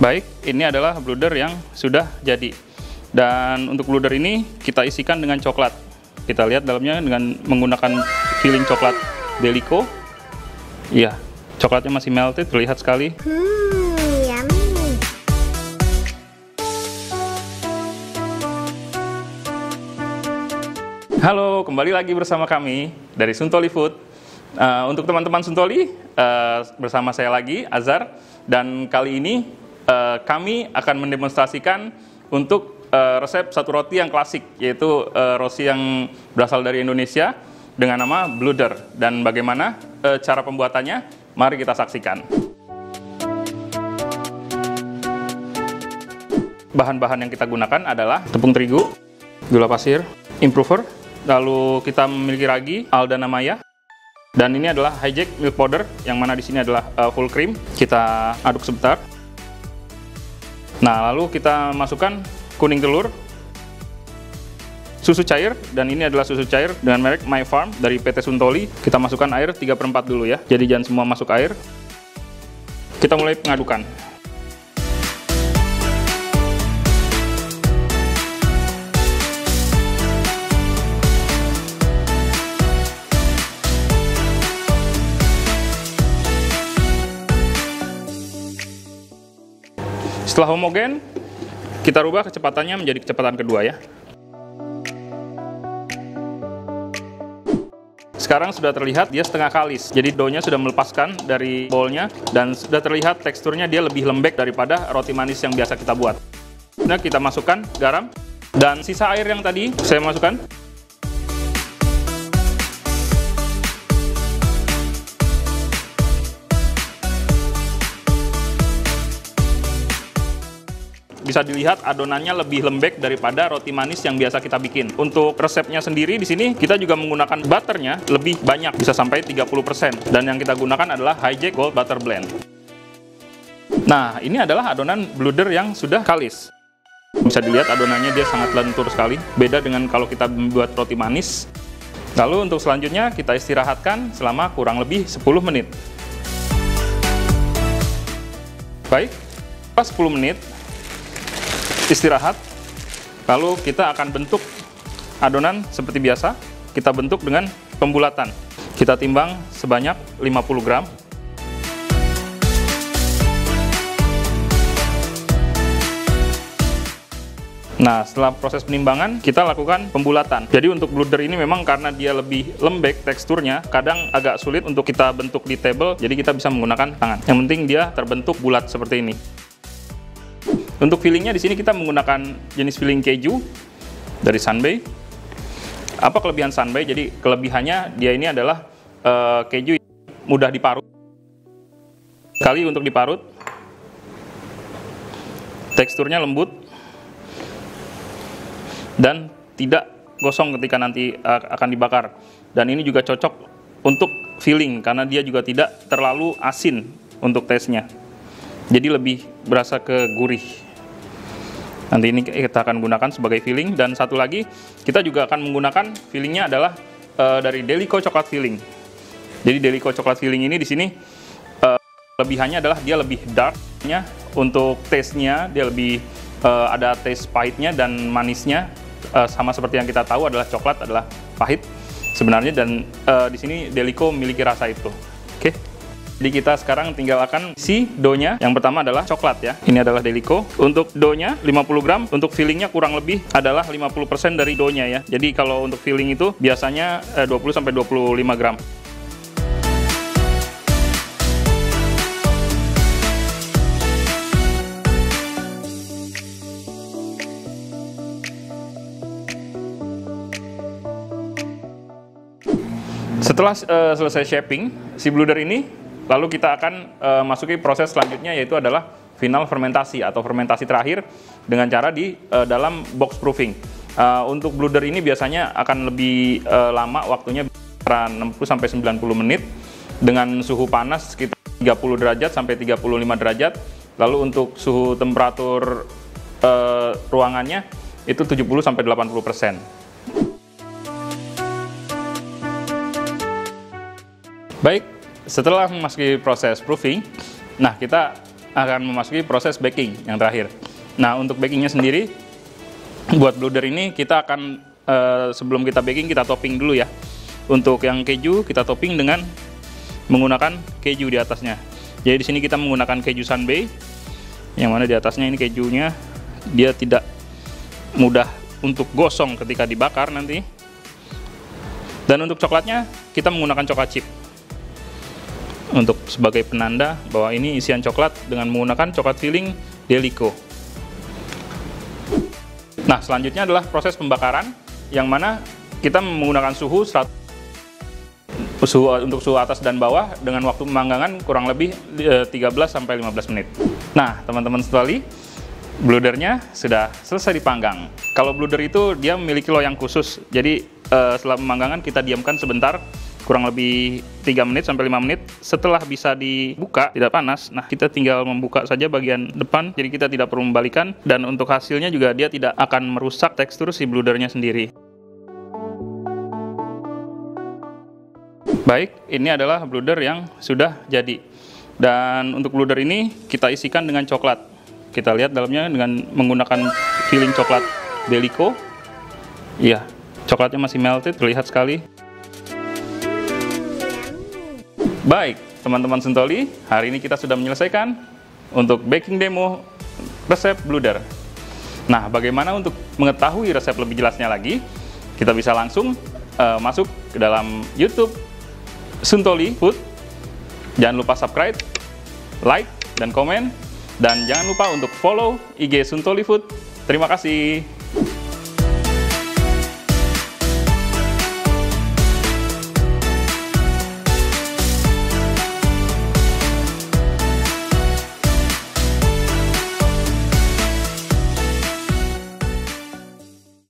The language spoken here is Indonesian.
Baik, ini adalah bluder yang sudah jadi. Dan untuk bluder ini kita isikan dengan coklat. Kita lihat dalamnya dengan menggunakan filling coklat Delico. Iya, coklatnya masih melted, terlihat sekali. Yummy. Halo, kembali lagi bersama kami dari Suntoli Food. Untuk teman-teman Suntoli, bersama saya lagi, Azhar. Dan kali ini kami akan mendemonstrasikan untuk resep satu roti yang klasik, yaitu roti yang berasal dari Indonesia dengan nama bluder. Dan bagaimana cara pembuatannya? Mari kita saksikan. Bahan-bahan yang kita gunakan adalah tepung terigu, gula pasir, improver, lalu kita memiliki ragi, Aldana Maya, dan ini adalah hijack milk powder, yang mana di sini adalah full cream. Kita aduk sebentar. Nah, lalu kita masukkan kuning telur, susu cair, dan ini adalah susu cair dengan merek My Farm dari PT Suntoli. Kita masukkan air 3/4 dulu ya, jadi jangan semua masuk air. Kita mulai pengadukan. Setelah homogen, kita rubah kecepatannya menjadi kecepatan kedua ya. Sekarang sudah terlihat dia setengah kalis, jadi doughnya sudah melepaskan dari bowlnya dan sudah terlihat teksturnya dia lebih lembek daripada roti manis yang biasa kita buat. Nah, kita masukkan garam dan sisa air yang tadi saya masukkan. Bisa dilihat adonannya lebih lembek daripada roti manis yang biasa kita bikin. Untuk resepnya sendiri di sini kita juga menggunakan butternya lebih banyak, bisa sampai 30%. Dan yang kita gunakan adalah hijack gold butter blend. Nah, ini adalah adonan bluder yang sudah kalis. Bisa dilihat adonannya dia sangat lentur sekali, beda dengan kalau kita membuat roti manis. Lalu untuk selanjutnya kita istirahatkan selama kurang lebih 10 menit. Baik, pas 10 menit istirahat, lalu kita akan bentuk adonan seperti biasa. Kita bentuk dengan pembulatan. Kita timbang sebanyak 50 gram. Nah, setelah proses penimbangan, kita lakukan pembulatan. Jadi untuk bluder ini memang karena dia lebih lembek teksturnya, kadang agak sulit untuk kita bentuk di table, jadi kita bisa menggunakan tangan. Yang penting dia terbentuk bulat seperti ini. Untuk fillingnya di sini kita menggunakan jenis filling keju dari Sunbay. Apa kelebihan Sunbay? Jadi kelebihannya dia ini adalah keju mudah diparut. Sekali untuk diparut, teksturnya lembut dan tidak gosong ketika nanti akan dibakar. Dan ini juga cocok untuk filling karena dia juga tidak terlalu asin untuk taste-nya. Jadi lebih berasa ke gurih. Nanti ini kita akan gunakan sebagai filling. Dan satu lagi, kita juga akan menggunakan fillingnya adalah dari Delico coklat filling. Jadi Delico coklat filling ini di sini kelebihannya adalah dia lebih dark-nya. Untuk taste-nya dia lebih ada taste pahitnya dan manisnya. Sama seperti yang kita tahu adalah coklat adalah pahit sebenarnya, dan di sini Delico memiliki rasa itu. Oke. Jadi kita sekarang tinggal akan isi doughnya. Yang pertama adalah coklat ya. Ini adalah Delico. Untuk doughnya 50 gram. Untuk fillingnya kurang lebih adalah 50% dari doughnya ya. Jadi kalau untuk filling itu biasanya 20-25 gram. Setelah selesai shaping si bluder ini, lalu kita akan masuki proses selanjutnya, yaitu adalah final fermentasi atau fermentasi terakhir dengan cara di dalam box proofing. Untuk bluder ini biasanya akan lebih lama waktunya, 60-90 menit dengan suhu panas sekitar 30 derajat sampai 35 derajat. Lalu untuk suhu temperatur ruangannya itu 70-80%. Baik, setelah memasuki proses proofing, nah kita akan memasuki proses baking yang terakhir. Nah, untuk bakingnya sendiri, buat bluder ini kita akan sebelum kita baking kita topping dulu ya. Untuk yang keju kita topping dengan menggunakan keju di atasnya. Jadi di sini kita menggunakan keju Sunbay, yang mana di atasnya ini kejunya dia tidak mudah untuk gosong ketika dibakar nanti. Dan untuk coklatnya kita menggunakan coklat chip untuk sebagai penanda bahwa ini isian coklat dengan menggunakan coklat filling Delico. Nah, selanjutnya adalah proses pembakaran, yang mana kita menggunakan untuk suhu atas dan bawah dengan waktu pemanggangan kurang lebih 13-15 menit. Nah, teman-teman sekali, bludernya sudah selesai dipanggang. Kalau bluder itu dia memiliki loyang khusus, jadi setelah pemanggangan kita diamkan sebentar, kurang lebih 3 menit sampai 5 menit. Setelah bisa dibuka, tidak panas, nah kita tinggal membuka saja bagian depan, jadi kita tidak perlu membalikan, dan untuk hasilnya juga dia tidak akan merusak tekstur si bludernya sendiri. Baik, ini adalah bluder yang sudah jadi. Dan untuk bluder ini kita isikan dengan coklat. Kita lihat dalamnya dengan menggunakan filling coklat Delico. Iya, coklatnya masih melted, terlihat sekali. Baik, teman-teman Sentoli, hari ini kita sudah menyelesaikan untuk baking demo resep bluder. Nah, bagaimana untuk mengetahui resep lebih jelasnya lagi? Kita bisa langsung masuk ke dalam YouTube Suntoli Food. Jangan lupa subscribe, like, dan komen. Dan jangan lupa untuk follow IG Suntoli Food. Terima kasih.